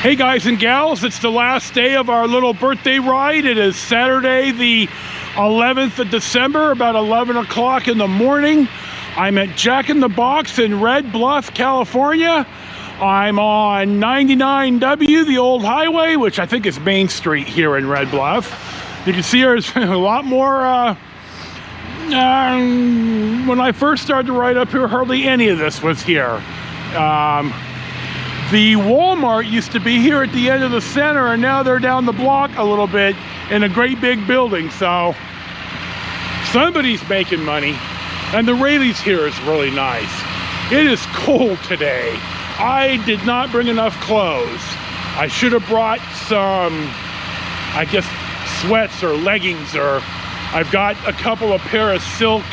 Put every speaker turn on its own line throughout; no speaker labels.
Hey guys and gals, it's the last day of our little birthday ride. It is Saturday the 11th of December, about 11 o'clock in the morning. I'm at Jack in the Box in Red Bluff, California. I'm on 99W, the old highway, which I think is Main Street here in Red Bluff. You can see there's a lot more, when I first started to ride up here, hardly any of this was here. The Walmart used to be here at the end of the center, and now they're down the block a little bit in a great big building. So somebody's making money, and the Rayleighs here is really nice. It is cold today. I did not bring enough clothes. I should have brought some, I guess, sweats or leggings, or I've got a couple of pair of silk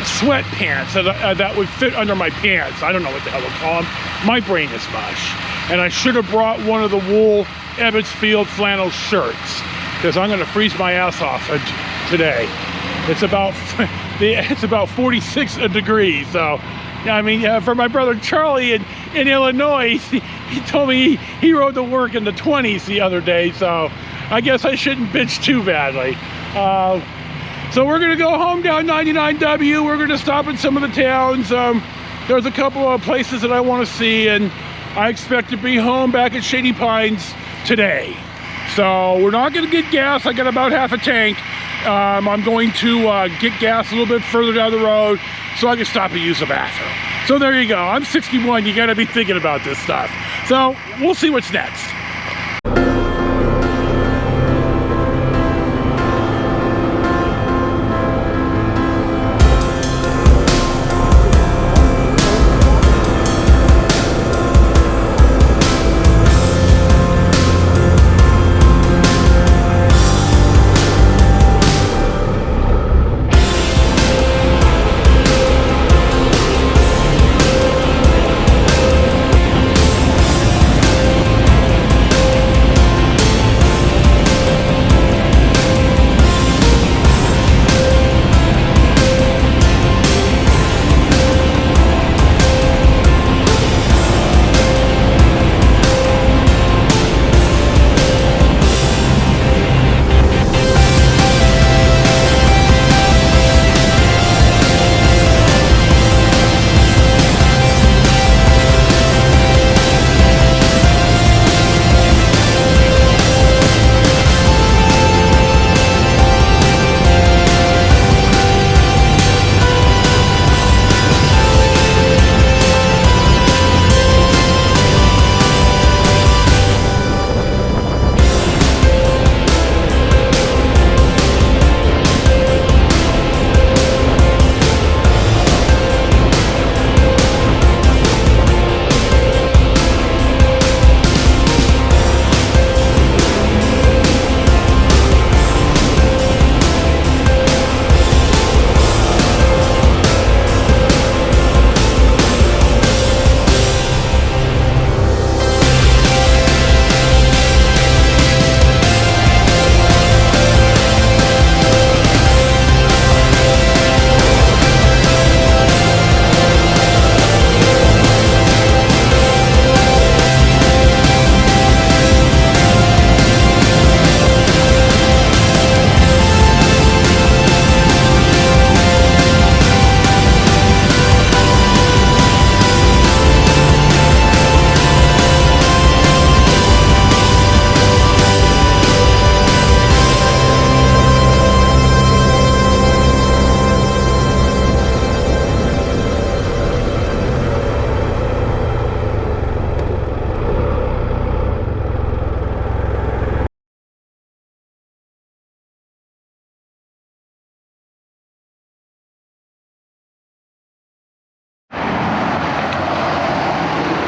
sweatpants that would fit under my pants. I don't know what the hell to call them. My brain is mush. And I should have brought one of the wool Ebbetsfield flannel shirts, because I'm going to freeze my ass off today. It's about 46 degrees. So, I mean, for my brother Charlie in Illinois, he told me he rode to work in the 20s the other day. So I guess I shouldn't bitch too badly. So we're going to go home down 99W. We're going to stop in some of the towns. There's a couple of places that I want to see, and I expect to be home back at Shady Pines today. So we're not going to get gas. I got about half a tank. I'm going to get gas a little bit further down the road so I can stop and use the bathroom. So there you go. I'm 61. You got to be thinking about this stuff. So we'll see what's next.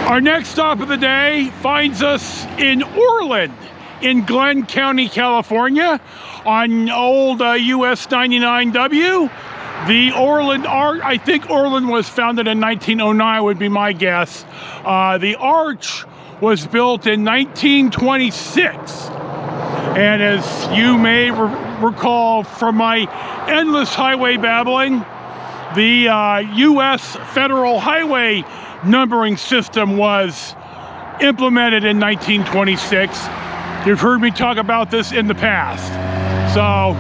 Our next stop of the day finds us in Orland, in Glenn County, California, on old US 99W. The Orland Arch, I think Orland was founded in 1909 would be my guess. The arch was built in 1926. And as you may recall from my endless highway babbling, the U.S. federal highway numbering system was implemented in 1926. You've heard me talk about this in the past. So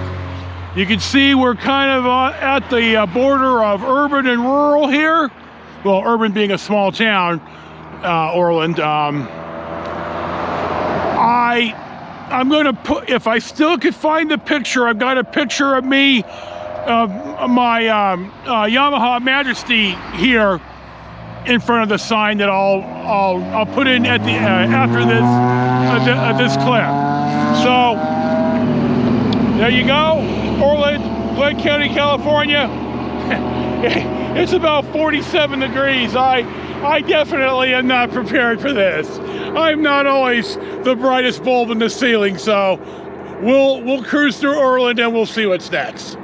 you can see we're kind of at the border of urban and rural here. Well, urban being a small town, Orland. I'm going to put, if I still could find the picture, I've got a picture of me, of my Yamaha Majesty here in front of the sign that I'll put in at the after this clip. So there you go, Orland, Glenn County, California. It's about 47 degrees. I definitely am not prepared for this. I'm not always the brightest bulb in the ceiling, so we'll cruise through Orland and we'll see what's next.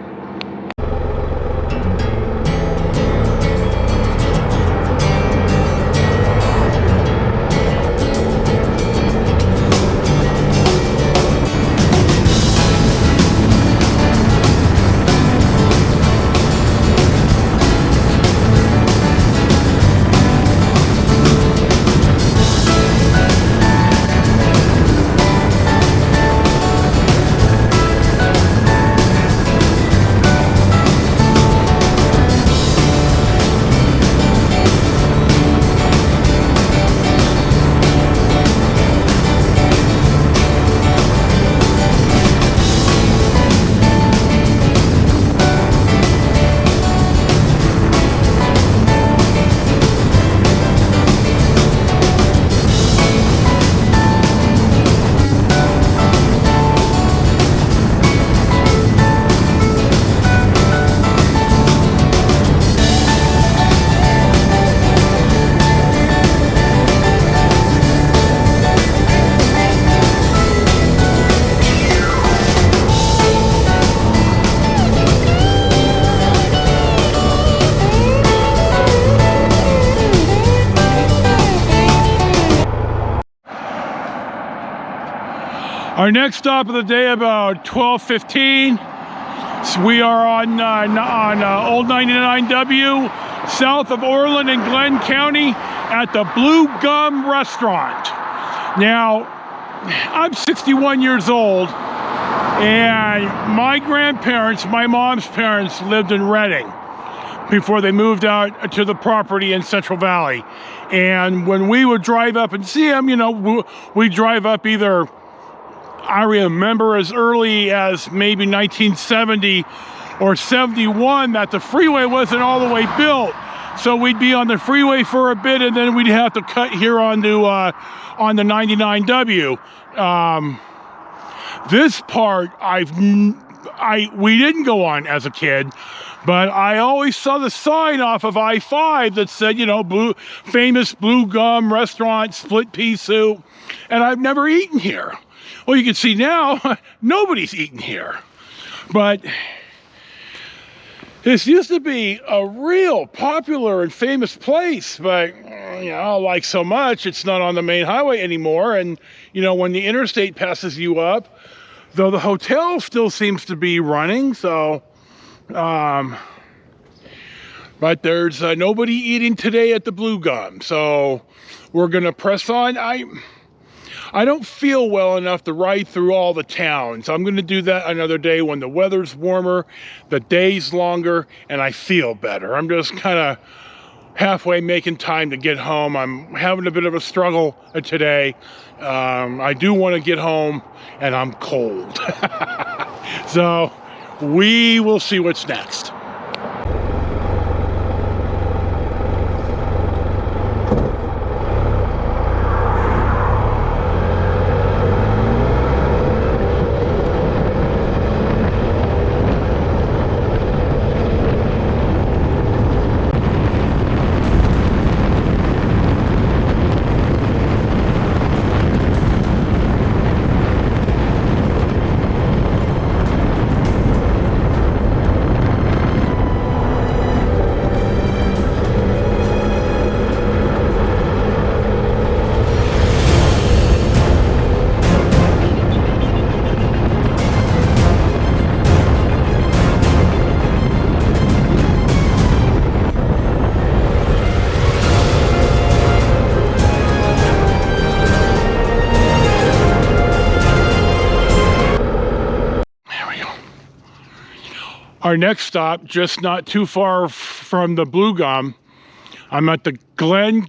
Our next stop of the day, about 12:15. So we are on Old 99W, south of Orland in Glenn County, at the Blue Gum Restaurant. Now, I'm 61 years old, and my grandparents, my mom's parents, lived in Redding before they moved out to the property in Central Valley. And when we would drive up and see them, you know, we drive up either, I remember as early as maybe 1970 or 71 that the freeway wasn't all the way built. So we'd be on the freeway for a bit, and then we'd have to cut here onto on the 99W. This part we didn't go on as a kid, but I always saw the sign off of I-5 that said, you know, famous Blue Gum Restaurant, split pea soup, and I've never eaten here. Well, you can see now, nobody's eating here. But this used to be a real popular and famous place, but, you know, like so much, it's not on the main highway anymore. And, you know, when the interstate passes you up, though the hotel still seems to be running, so, but there's nobody eating today at the Blue Gum. So we're going to press on. I don't feel well enough to ride through all the towns. I'm going to do that another day when the weather's warmer, the day's longer, and I feel better. I'm just kind of halfway making time to get home. I'm having a bit of a struggle today. I do want to get home, and I'm cold. So we will see what's next. Our next stop, just not too far from the Blue Gum, I'm at the Glen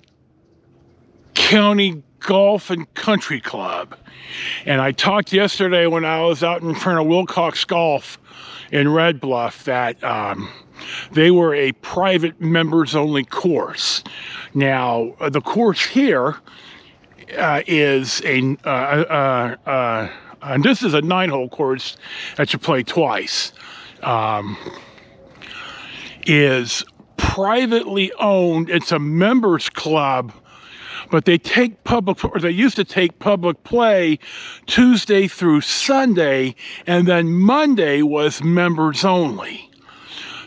County Golf and Country Club. And I talked yesterday when I was out in front of Wilcox Golf in Red Bluff that they were a private members-only course. Now, the course here is and this is a 9-hole course that you play twice. Is privately owned. It's a members club, but they take public, or they used to take public play Tuesday through Sunday, and then Monday was members only.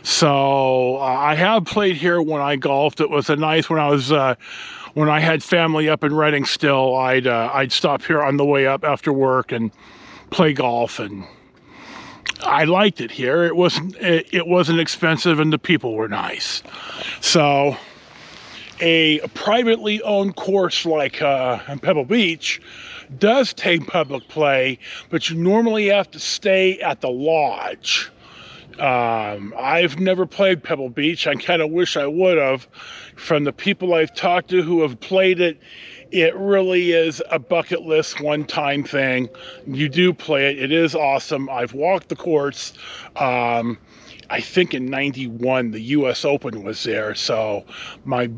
So I have played here when I golfed. It was a nice, when I had family up in Reading still, I'd stop here on the way up after work and play golf, and I liked it here. It wasn't expensive, and the people were nice. So a privately owned course like Pebble Beach does take public play, but you normally have to stay at the lodge. I've never played Pebble Beach. I kind of wish I would have. From the people I've talked to who have played it, it really is a bucket list one-time thing. You do play it. It is awesome. I've walked the course. I think in '91 the U.S. Open was there, so my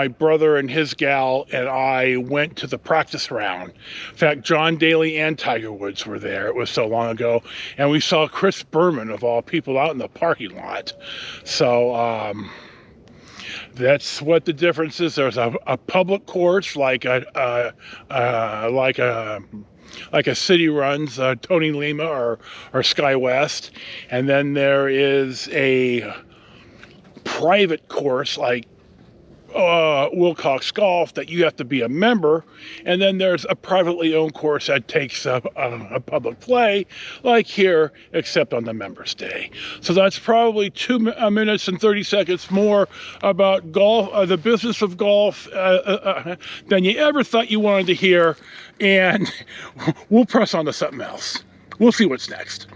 brother and his gal and I went to the practice round. In fact, John Daly and Tiger Woods were there. It was so long ago, and we saw Chris Berman of all people out in the parking lot. So that's what the difference is. There's a public course like a city runs, Tony Lima or Sky West, and then there is a private course like Wilcox Golf that you have to be a member, and then there's a privately owned course that takes a public play like here, except on the members day. So that's probably 2 minutes and 30 seconds more about golf, the business of golf, than you ever thought you wanted to hear, and we'll press on to something else. We'll see what's next.